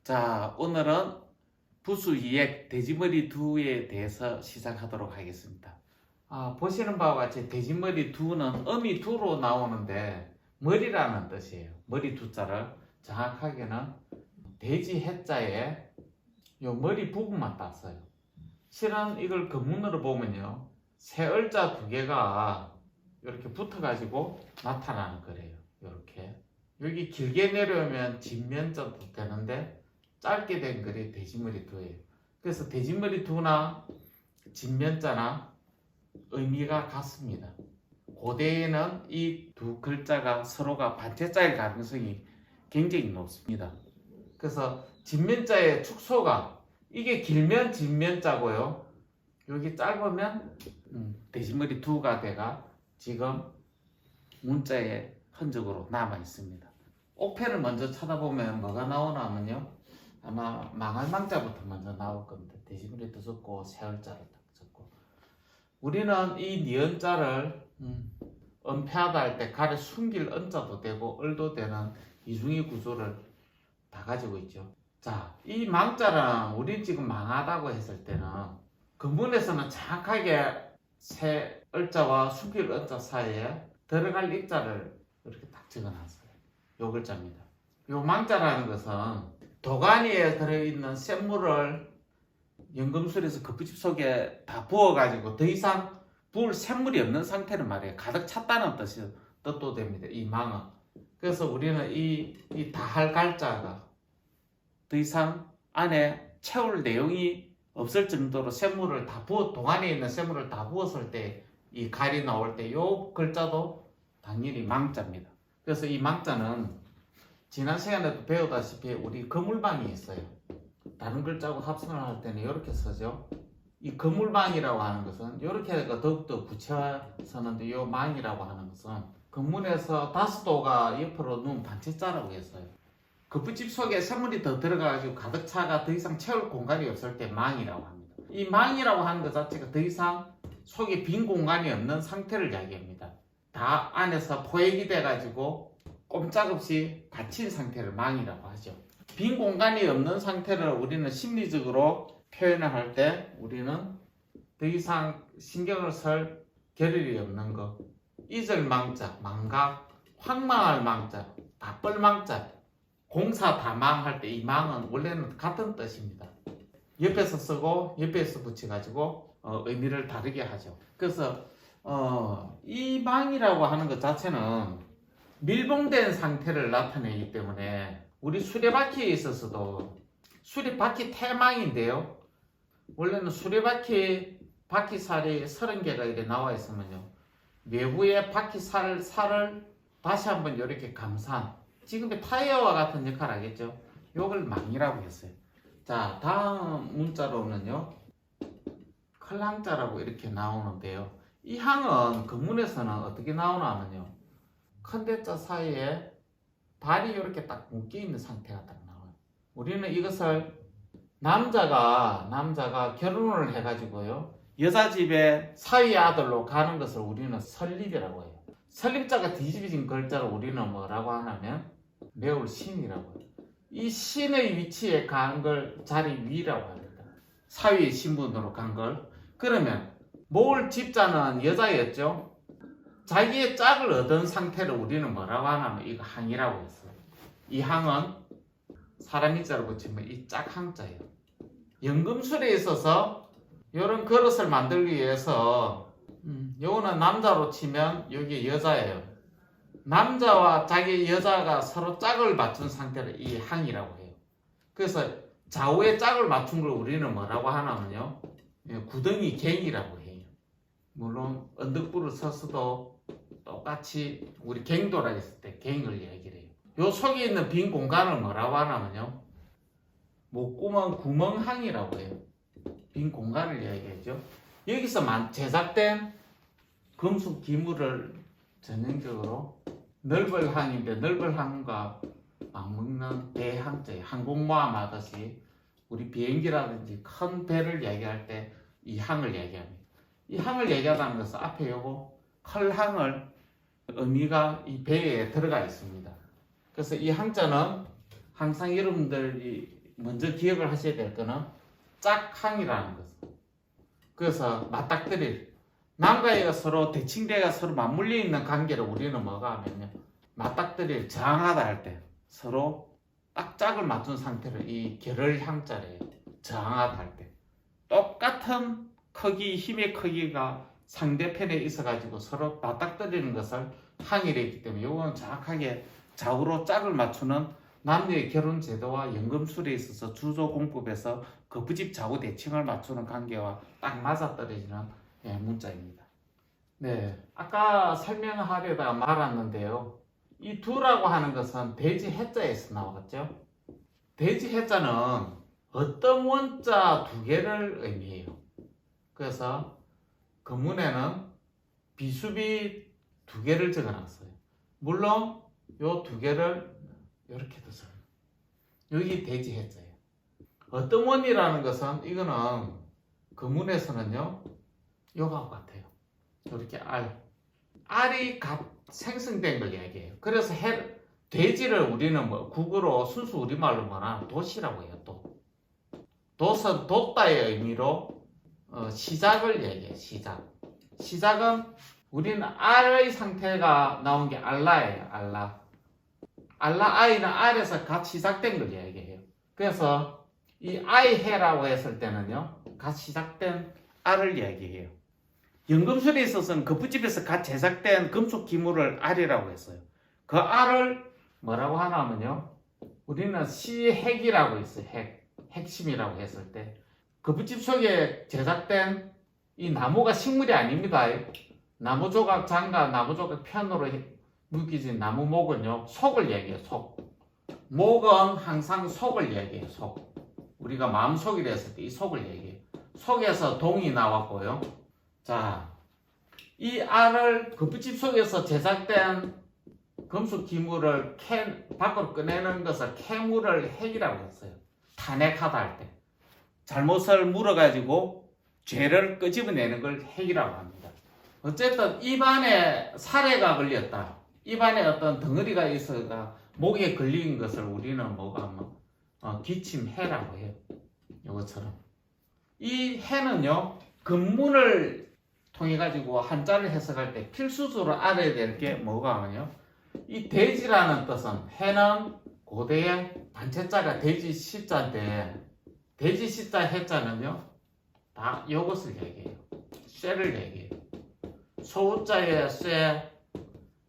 자, 오늘은 부수이액 돼지머리 두에 대해서 시작하도록 하겠습니다. 보시는 바와 같이 돼지머리 두는 음이 두로 나오는데 머리라는 뜻이에요. 머리 두자를 정확하게는 돼지 해자에 요 머리 부분만 땄어요. 실은 이걸 금문으로 보면요, 새 을자 두 개가 이렇게 붙어가지고 나타나는 거래요. 이렇게 여기 길게 내려오면 진면자도 되는데 짧게 된 글이 돼지머리 두예요. 그래서 돼지머리 두나 진면자나 의미가 같습니다. 고대에는 이 두 글자가 서로가 반체자일 가능성이 굉장히 높습니다. 그래서 진면자의 축소가 이게 길면 진면자고요, 여기 짧으면 돼지머리 두가 돼가 지금 문자의 흔적으로 남아 있습니다. 옥패를 먼저 찾아보면 뭐가 나오냐면요, 아마 망할망자부터 먼저 나올 겁니다. 돼지머리도 적고 새을자를 딱 적고, 우리는 이 니은자를 은폐하다 할 때 가래 숨길 은자도 되고 을도 되는 이중의 구조를 다 가지고 있죠. 자, 이 망자는 우리 지금 망하다고 했을 때는 근문에서는 정확하게 새 을자와 숨길 은자 사이에 들어갈 입자를 이렇게 딱 적어놨어요. 요 글자입니다. 요 망자라는 것은 도가니에 들어있는 샘물을 연금술에서 거푸집 속에 다 부어가지고 더 이상 부을 샘물이 없는 상태는 말이에요. 가득 찼다는 뜻도 됩니다. 이 망은. 그래서 우리는 이 다할 갈자가 더 이상 안에 채울 내용이 없을 정도로 샘물을 다 부어, 도가니에 있는 샘물을 다 부었을 때 이 갈이 나올 때 요 글자도 당연히 망자입니다. 그래서 이 망자는 지난 시간에도 배우다시피 우리 거물망이 있어요. 다른 글자하고 합성을 할 때는 이렇게 쓰죠. 이 거물망이라고 하는 것은 이렇게 더욱더 붙여서는데, 이 망이라고 하는 것은 근문에서 다스도가 옆으로 누운 반체자라고 했어요. 거푸집 속에 샘물이 더 들어가가지고 가득 차가 더 이상 채울 공간이 없을 때 망이라고 합니다. 이 망이라고 하는 것 자체가 더 이상 속에 빈 공간이 없는 상태를 이야기합니다. 다 안에서 포획이 돼가지고 꼼짝없이 닫힌 상태를 망이라고 하죠. 빈 공간이 없는 상태를 우리는 심리적으로 표현을 할 때 우리는 더 이상 신경을 쓸 겨를이 없는 것, 잊을 망자, 망각, 황망할 망자, 바쁠 망자, 공사 다망할 때 이 망은 원래는 같은 뜻입니다. 옆에서 쓰고 옆에서 붙여가지고 의미를 다르게 하죠. 그래서 이 망이라고 하는 것 자체는 밀봉된 상태를 나타내기 때문에 우리 수레바퀴에 있어서도 수레바퀴 태망인데요, 원래는 수레바퀴 바퀴살이 30개가 이렇게 나와 있으면요, 외부의 바퀴살을 다시 한번 이렇게 감싼 지금의 타이어와 같은 역할을 하겠죠. 요걸 망이라고 했어요. 자, 다음 문자로는요, 클항자라고 이렇게 나오는데요, 이 항은 근문에서는 어떻게 나오나 하면요, 컨대자 사이에 발이 이렇게 딱 묶여있는 상태가 딱 나와요. 우리는 이것을 남자가 결혼을 해가지고요, 여자 집에 사위 아들로 가는 것을 우리는 설립이라고 해요. 설립자가 뒤집어진 글자를 우리는 뭐라고 하냐면 매울 신이라고 해요. 이 신의 위치에 간 걸 자리 위라고 합니다. 사위의 신분으로 간 걸. 그러면 모을 집자는 여자였죠. 자기의 짝을 얻은 상태를 우리는 뭐라고 하냐면 이거 항이라고 했어요. 이 항은 사람 이자를 붙이면 이 짝항자예요. 연금술에 있어서 이런 그릇을 만들기 위해서 요거는 남자로 치면 여기 여자예요. 남자와 자기 여자가 서로 짝을 맞춘 상태를 이 항이라고 해요. 그래서 좌우의 짝을 맞춘 걸 우리는 뭐라고 하냐면요, 구덩이 갱이라고 해요. 물론 언덕불을 서서도 똑같이 우리 갱도라 했을 때 갱을 얘기를 해요. 요 속에 있는 빈 공간을 뭐라고 하냐면요, 목구멍 구멍항이라고 해요. 빈 공간을 얘기하죠. 여기서 제작된 금속 기물을 전형적으로 넓을 항인데, 넓을 항과 맞먹는 대항자예요. 항공모함 하듯이 우리 비행기라든지 큰 배를 얘기할 때 이 항을 얘기합니다. 이 항을 얘기하다는 것은 앞에 요거 클항을 의미가 이 배에 들어가 있습니다. 그래서 이 항자는 항상 여러분들이 먼저 기억을 하셔야 될 거는 짝항이라는 것. 그래서 맞닥뜨릴 남과 여가 서로 대칭대가 서로 맞물려 있는 관계를 우리는 뭐가 하면요 맞닥뜨릴 저항하다 할 때 서로 딱 짝을 맞춘 상태를 이 결혈향자래 저항하다 할 때 똑같은 크기 힘의 크기가 상대편에 있어가지고 서로 맞닥뜨리는 것을 항이라 했기 때문에 이거는 정확하게 좌우로 짝을 맞추는 남녀의 결혼 제도와 연금술에 있어서 주조공법에서 거부집 좌우 대칭을 맞추는 관계와 딱 맞아떨어지는 문자입니다. 네, 아까 설명하려다가 말았는데요. 이 두라고 하는 것은 대지 해자에서 나왔죠. 대지 해자는 어떤 원자 두 개를 의미해요. 그래서 금문에는 비수비 두 개를 적어놨어요. 물론 요 두 개를 이렇게 써요. 여기 대지 해자예요. 어떤 원이라는 것은 이거는 금문에서는요 요거하고 같아요. 이렇게 R이 생성된 걸 얘기해요. 그래서 돼지를 우리는 뭐 국어로 순수 우리말로 뭐나 돛이라고 해요. 돛은 돛다의 의미로 시작을 얘기해요. 시작은 우리는 R의 상태가 나온 게 알라예요. 알라 I는 R에서 갓 시작된 걸 얘기해요. 그래서 이 I 해라고 했을 때는요 갓 시작된 R을 얘기해요. 연금술에 있어서는 거푸집에서 갓 제작된 금속 기물을 R이라고 했어요. 그 R을 뭐라고 하냐면요 우리는 시핵이라고 있어요. 핵심이라고 했을 때 거푸집 속에 제작된 이 나무가 식물이 아닙니다. 나무 조각 장과 나무 조각 편으로 묶이진 나무 목은요 속을 얘기해요. 목은 항상 속을 얘기해요. 우리가 마음속이라 했을 때 이 속을 얘기해요. 속에서 동이 나왔고요. 자, 이 알을 거푸집 속에서 제작된 금속 기물을 밖으로 꺼내는 것을 캐물을 핵이라고 했어요. 탄핵하다 할 때 잘못을 물어가지고 죄를 끄집어내는 걸 핵이라고 합니다. 어쨌든 입안에 사례가 걸렸다. 입안에 어떤 덩어리가 있어가 목에 걸린 것을 우리는 뭐가 하면 기침해라고 해요. 이것처럼 이 해는요 금문을 통해 가지고 한자를 해석할 때 필수적으로 알아야 될 게 뭐가 하면요 이 돼지라는 뜻은 해는 고대의 반체자가 돼지 시자인데 돼지 시자 해자는요 다 이것을 얘기해요. 쇠를 얘기해요. 소자의 쇠,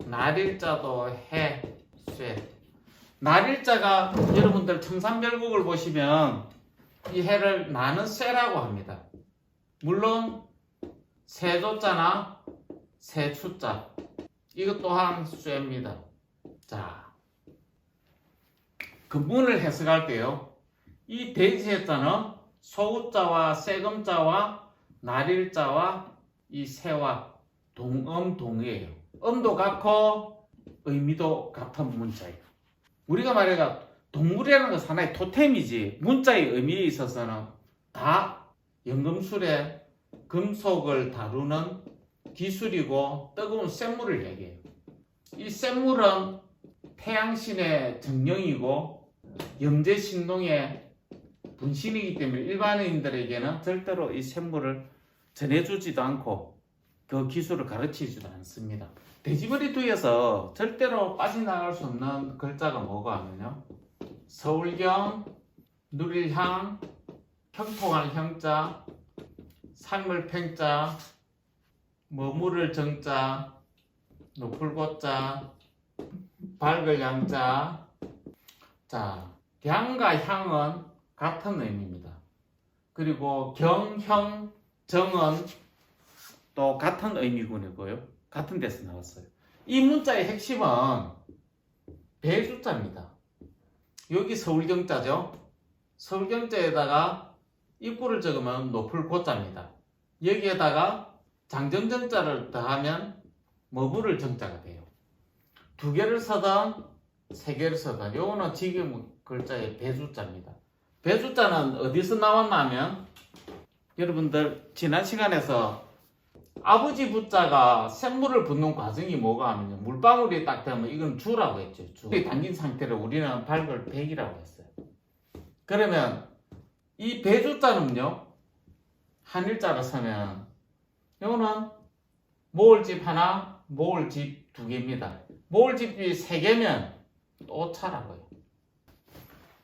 날일자도 해, 쇠. 날일자가 여러분들 청산별국을 보시면 이 해를 나는 쇠라고 합니다. 물론 세조자나 세추자 이것 또한 쇠입니다. 자, 금문을 해석할 때요. 이 돼지해자는 소우자와 세금자와 날일자와 이 새와 동의예요. 음도 같고 의미도 같은 문자예요. 우리가 말해가 동물이라는 것은 하나의 토템이지 문자의 의미에 있어서는 다 연금술에 금속을 다루는 기술이고 뜨거운 쇳물을 얘기해요. 이 쇳물은 태양신의 정령이고 염제신동의 분신이기 때문에 일반인들에게는 절대로 이 쇳물을 전해주지도 않고 그 기술을 가르치지도 않습니다. 돼지머리 뒤에서 절대로 빠져나갈 수 없는 글자가 뭐가 하면요 서울경, 누릴향, 형통한 형자, 삶을 팽자, 머무를 정자, 높을 고자, 밝을 양자. 자, 양과 향은 같은 의미입니다. 그리고 경, 형, 정은 또 같은 의미군이고요. 같은 데서 나왔어요. 이 문자의 핵심은 배주자입니다. 여기 서울경자죠. 서울경자에다가 입구를 적으면 높을 고자입니다. 여기에다가 장정정자를 더하면 머부를 정자가 돼요. 두 개를 쓰든 세 개를 쓰든 요거는 지금 글자의 배주자입니다. 배주자는 어디서 나왔냐면 여러분들 지난 시간에서 아버지 부자가 샘물을 붓는 과정이 뭐가 하면요 물방울이 딱 되면 이건 주라고 했죠. 주. 담긴 상태를 우리는 밝을 백이라고 했어요. 그러면 이 배주자는요, 한일자로 쓰면 이거는 모을집 하나, 모을집 두 개입니다. 모을집이 세 개면 또차라고요.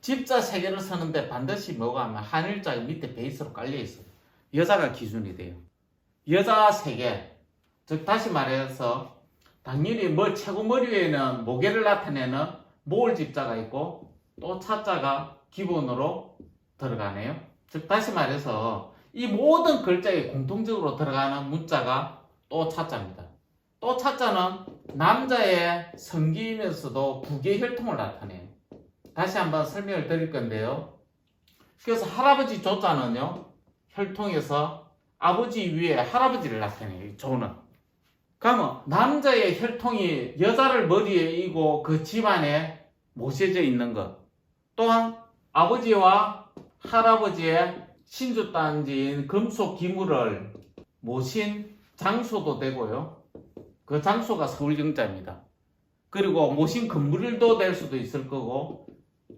집자 세 개를 쓰는데 반드시 뭐가 하면 한일자 밑에 베이스로 깔려 있어요. 여자가 기준이 돼요. 여자 세 개. 즉 다시 말해서 당연히 최고 머리 위에는 모계를 나타내는 모을 집자가 있고 또 차자가 기본으로 들어가네요. 즉 다시 말해서 이 모든 글자에 공통적으로 들어가는 문자가 또 차자입니다. 또 차자는 남자의 성기이면서도 부계 혈통을 나타내요. 다시 한번 설명을 드릴 건데요. 그래서 할아버지 조자는요, 혈통에서 아버지 위에 할아버지를 나타내요. 조는. 그러면 남자의 혈통이 여자를 머리에 이고 그 집안에 모셔져 있는 것, 또한 아버지와 할아버지의 신주단지인 금속 기물을 모신 장소도 되고요. 그 장소가 서울경자입니다. 그리고 모신 건물도 될 수도 있을 거고,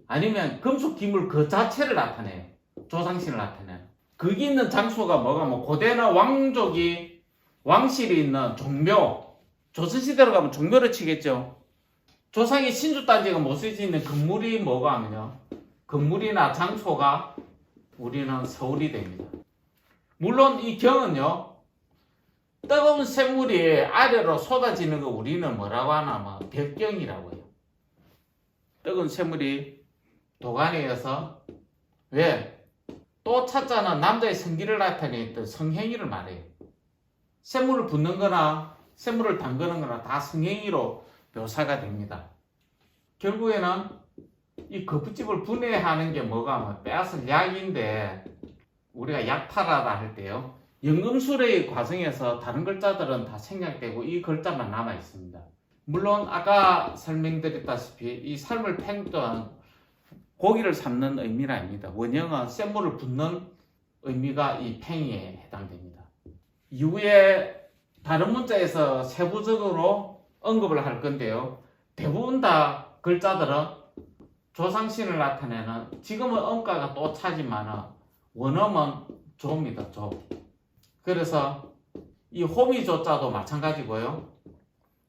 아니면 금속 기물 그 자체를 나타내요. 조상신을 나타내요. 거기 있는 장소가 뭐가 고대는 왕족이 왕실이 있는 종묘, 조선시대로 가면 종묘를 치겠죠. 조상의 신주단지가 모셔져 있는 건물이 뭐가 하면요, 건물이나 장소가 우리는 서울이 됩니다. 물론 이 경은요, 뜨거운 샘물이 아래로 쏟아지는 거 우리는 뭐라고 하냐면 벽경이라고 해요. 뜨거운 샘물이 도가니에서, 왜? 또 차자는 남자의 성기를 나타내는 성행위를 말해요. 샘물을 붓는 거나 샘물을 담그는 거나 다 성행위로 묘사가 됩니다. 결국에는 이 거푸집을 분해하는 게 뭐가 하면 빼앗을 약인데, 우리가 약탈하다 할 때요, 연금술의 과정에서 다른 글자들은 다 생략되고 이 글자만 남아 있습니다. 물론 아까 설명드렸다시피 이 삶을 팽던 고기를 삶는 의미는 아닙니다. 원형은 샘물을 붓는 의미가 이 팽이에 해당됩니다. 이후에 다른 문자에서 세부적으로 언급을 할 건데요, 대부분 다 글자들은 조상신을 나타내는, 지금은 엄가가 또 차지만은 원어는 조입니다. 조. 그래서 이 호미조자도 마찬가지고요,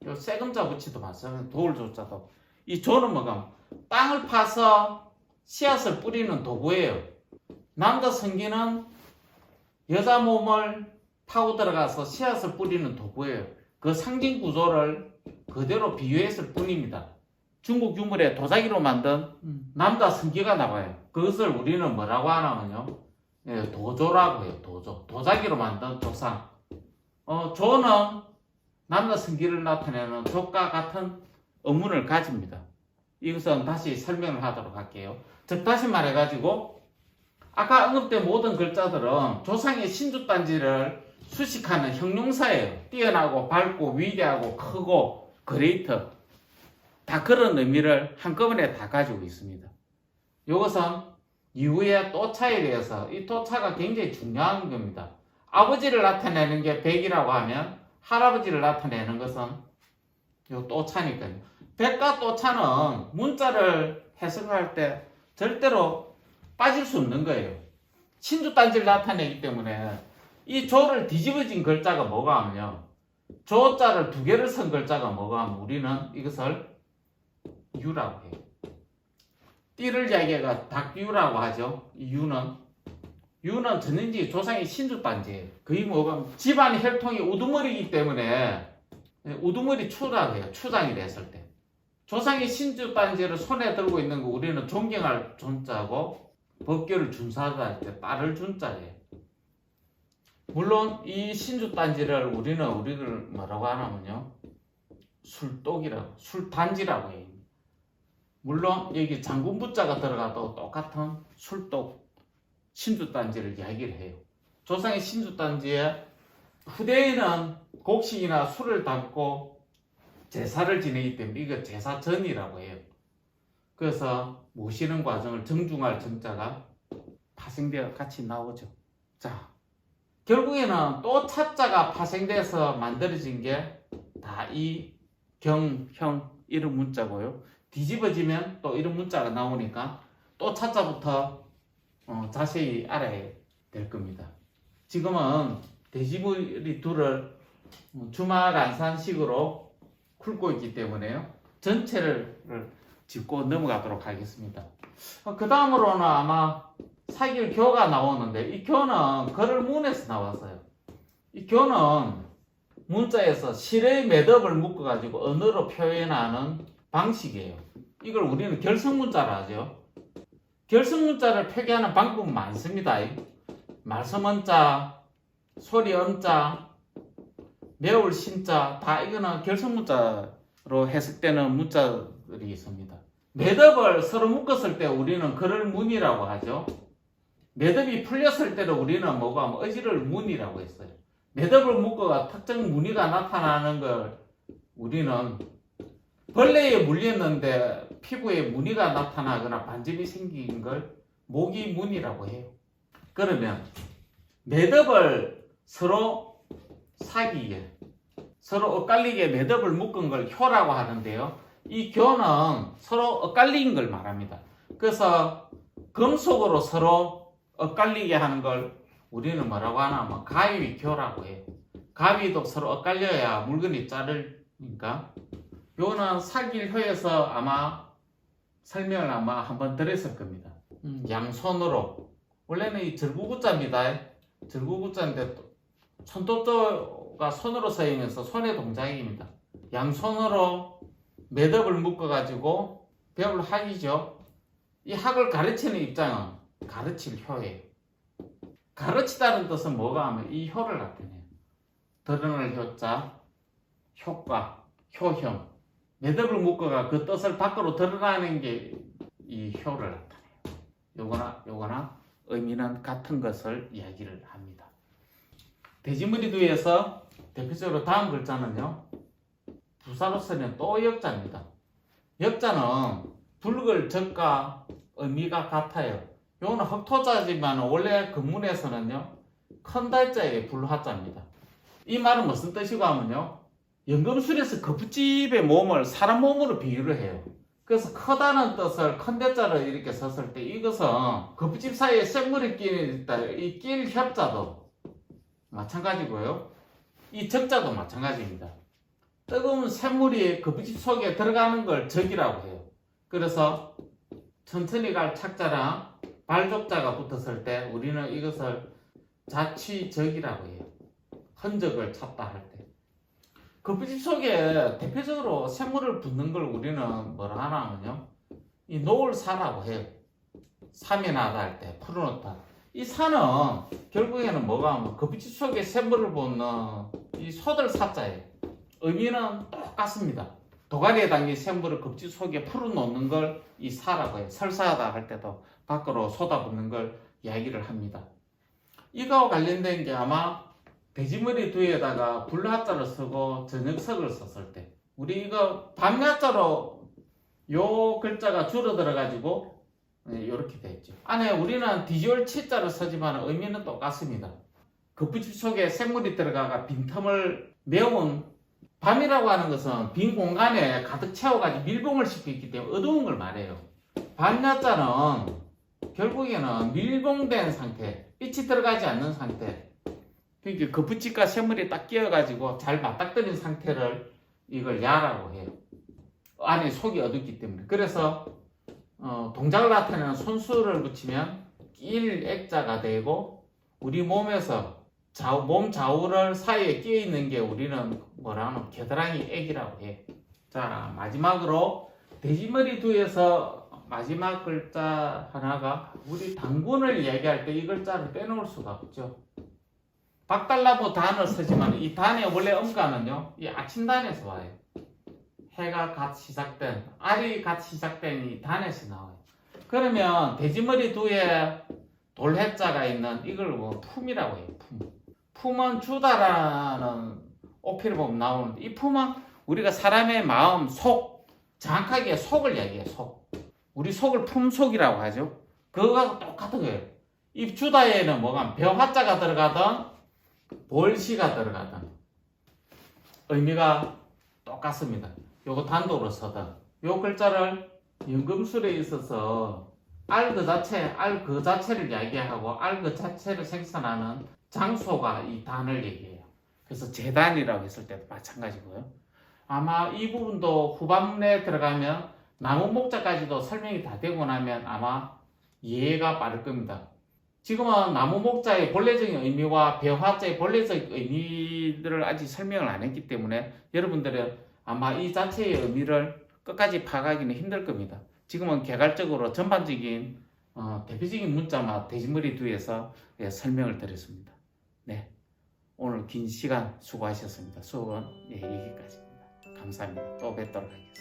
요 세금자 붙이도 마찬가지, 도울조자도. 이 조는 뭐가, 땅을 파서 씨앗을 뿌리는 도구예요. 남자 성기는 여자 몸을 파고 들어가서 씨앗을 뿌리는 도구예요. 그 상징 구조를 그대로 비유했을 뿐입니다. 중국 유물에 도자기로 만든 남자 성기가 나와요. 그것을 우리는 뭐라고 하냐면요, 도조라고 해요. 도조. 도자기로 만든 조상. 조는 남자 성기를 나타내는 조과 같은 의문을 가집니다. 이것은 다시 설명을 하도록 할게요. 즉 다시 말해가지고 아까 언급된 모든 글자들은 조상의 신주단지를 수식하는 형용사예요. 뛰어나고 밝고 위대하고 크고 그레이트, 다 그런 의미를 한꺼번에 다 가지고 있습니다. 이것은 이후에 또차에 대해서, 이 또차가 굉장히 중요한 겁니다. 아버지를 나타내는 게 백이라고 하면 할아버지를 나타내는 것은 요 또차니까요. 백과 또차는 문자를 해석할 때 절대로 빠질 수 없는 거예요. 신주단지를 나타내기 때문에 이 조를 뒤집어진 글자가 뭐가 하면요, 조자를 두 개를 쓴 글자가 뭐가 하면 우리는 이것을 유라고 해요. 띠를 이야기가 닭유라고 하죠. 이 유는 전인지 조상의 신주단지예요. 거의 뭐가 집안 혈통이 우두머리이기 때문에 우두머리 추라고 해요. 추장이 됐을 때. 조상의 신주단지를 손에 들고 있는 거 우리는 존경할 존자고, 법규를 준수하다 할 때 따를 준자예요. 물론 이 신주단지를 우리를 뭐라고 하냐면요, 술독이라고, 술단지라고 해요. 물론 여기 장군부자가 들어가도 똑같은 술독, 신주단지를 이야기를 해요. 조상의 신주단지에 후대에는 곡식이나 술을 담고 제사를 지내기 때문에 이거 제사전이라고 해요. 그래서 모시는 과정을 정중할 정자가 파생되어 같이 나오죠. 자, 결국에는 또 차자가 파생돼서 만들어진 게 다 이 경, 형, 이런 문자고요. 뒤집어지면 또 이런 문자가 나오니까 또 차자부터 자세히 알아야 될 겁니다. 지금은 돼지머리 둘을 주마간산식으로 굵고 있기 때문에요. 전체를 짚고 넘어가도록 하겠습니다. 그 다음으로는 아마 사길 교가 나오는데 이 교는 글을 문에서 나왔어요. 이 교는 문자에서 실의 매듭을 묶어가지고 언어로 표현하는 방식이에요. 이걸 우리는 결성문자라 하죠. 결성문자를 표기하는 방법은 많습니다. 말서문자, 소리음자, 매울 신자 다 이거는 결성문자로 해석되는 문자들이 있습니다. 매듭을 서로 묶었을 때 우리는 그를 문이라고 하죠. 매듭이 풀렸을 때는 우리는 뭐고 하면 어지를 문이라고 했어요. 매듭을 묶어가 특정 무늬가 나타나는 걸 우리는 벌레에 물렸는데 피부에 무늬가 나타나거나 반점이 생긴 걸 모기 문이라고 해요. 그러면 매듭을 서로 사기에 서로 엇갈리게 매듭을 묶은 걸 효라고 하는데요. 이 교는 서로 엇갈린 걸 말합니다. 그래서 금속으로 서로 엇갈리게 하는 걸 우리는 뭐라고 하냐면 가위교라고 해요. 가위도 서로 엇갈려야 물건이 자르니까. 요는 사길효에서 아마 설명을 아마 한번 드렸을 겁니다. 양손으로 원래는 이 절구구자입니다. 절구구자인데 손톱조가 손으로 쓰이면서 손의 동작입니다. 양손으로 매듭을 묶어가지고 배울 학이죠. 이 학을 가르치는 입장은 가르칠 효예요. 가르치다는 뜻은 뭐가 하면 이 효를 나타내요. 드러낼 효자, 효과, 효형. 매듭을 묶어가 그 뜻을 밖으로 드러나는 게 이 효를 나타내요. 요거나 의미는 같은 것을 이야기를 합니다. 돼지머리두에서 대표적으로 다음 글자는요. 부사로서는 또 역자입니다. 역자는 붉을 적과 의미가 같아요. 요거는 흑토자지만 원래 근문에서는요. 큰 달자의 불화자입니다. 이 말은 무슨 뜻이고 하면요. 연금술에서 거푸집의 몸을 사람 몸으로 비유를 해요. 그래서 크다는 뜻을 큰 대자를 이렇게 썼을 때 이것은 거푸집 사이에 생물이 이 낄 협자도 마찬가지고요. 이 적자도 마찬가지입니다. 뜨거운 샘물이 거푸집 속에 들어가는 걸 적이라고 해요. 그래서 천천히 갈 착자랑 발족자가 붙었을 때 우리는 이것을 자취적이라고 해요. 흔적을 찾다 할 때. 거푸집 속에 대표적으로 샘물을 붓는 걸 우리는 뭐라 하냐면요. 이 노을사라고 해요. 삼이 나다 할 때, 풀어놓다. 이 사는 결국에는 뭐가 하면 거푸집 속에 샘물을 붓는 이 소들 사자예요. 의미는 똑같습니다. 도가니에 담긴 샘물을 거푸집 속에 풀어놓는 걸 이 사라고 해요. 설사하다 할 때도 밖으로 쏟아붓는 걸 이야기를 합니다. 이거와 관련된 게 아마 돼지머리 뒤에다가 불화자를 쓰고 저녁석을 썼을 때 우리 이거 밤야자로 요 글자가 줄어들어 가지고 이렇게 돼 있죠. 안에 우리는 디지올 치자를 쓰지만 의미는 똑같습니다. 거푸집 속에 생물이 들어가가 빈틈을 메운 밤이라고 하는 것은 빈 공간에 가득 채워가지고 밀봉을 시키기 때문에 어두운 걸 말해요. 밤야자는 결국에는 밀봉된 상태, 빛이 들어가지 않는 상태. 그러니까 거푸집과 샘물이 딱 끼어가지고 잘 맞닥뜨린 상태를 이걸 야라고 해요. 안에 속이 어둡기 때문에. 그래서 동작을 나타내는 손수를 붙이면 낄 액자가 되고 우리 몸에서 몸 좌우를 사이에 끼어 있는 게 우리는 뭐라 하면 겨드랑이 액이라고 해. 자, 마지막으로 돼지머리 두에서 마지막 글자 하나가 우리 당군을 얘기할 때 이 글자를 빼놓을 수가 없죠. 박달나무 단을 쓰지만 이 단의 원래 음가는요, 이 아침단에서 와요. 해가 갓 시작된, 알이 갓 시작된 이 단에서 나와요. 그러면 돼지머리 두에 돌해자가 있는 이걸 뭐 품이라고 해요. 품은 주다라는 어필을 보면 나오는데 이 품은 우리가 사람의 마음, 속, 정확하게 속을 얘기해요. 속. 우리 속을 품속이라고 하죠. 그거가 똑같은 거예요. 이 주다에는 뭐가 벼화자가 들어가든 볼시가 들어가든 의미가 똑같습니다. 요거 단독으로 써든 요 글자를 연금술에 있어서 알 그 자체를 이야기하고 알 그 자체를 생산하는 장소가 이 단을 얘기해요. 그래서 재단이라고 했을 때도 마찬가지고요. 아마 이 부분도 후반에 들어가면 나무 목자까지도 설명이 다 되고 나면 아마 이해가 빠를 겁니다. 지금은 나무 목자의 본래적인 의미와 벼화자의 본래적 의미들을 아직 설명을 안 했기 때문에 여러분들은 아마 이 자체의 의미를 끝까지 파악하기는 힘들 겁니다. 지금은 개괄적으로 전반적인 대표적인 문자만 돼지머리 두에서 설명을 드렸습니다. 네, 오늘 긴 시간 수고하셨습니다. 수업은 여기까지입니다. 감사합니다. 또 뵙도록 하겠습니다.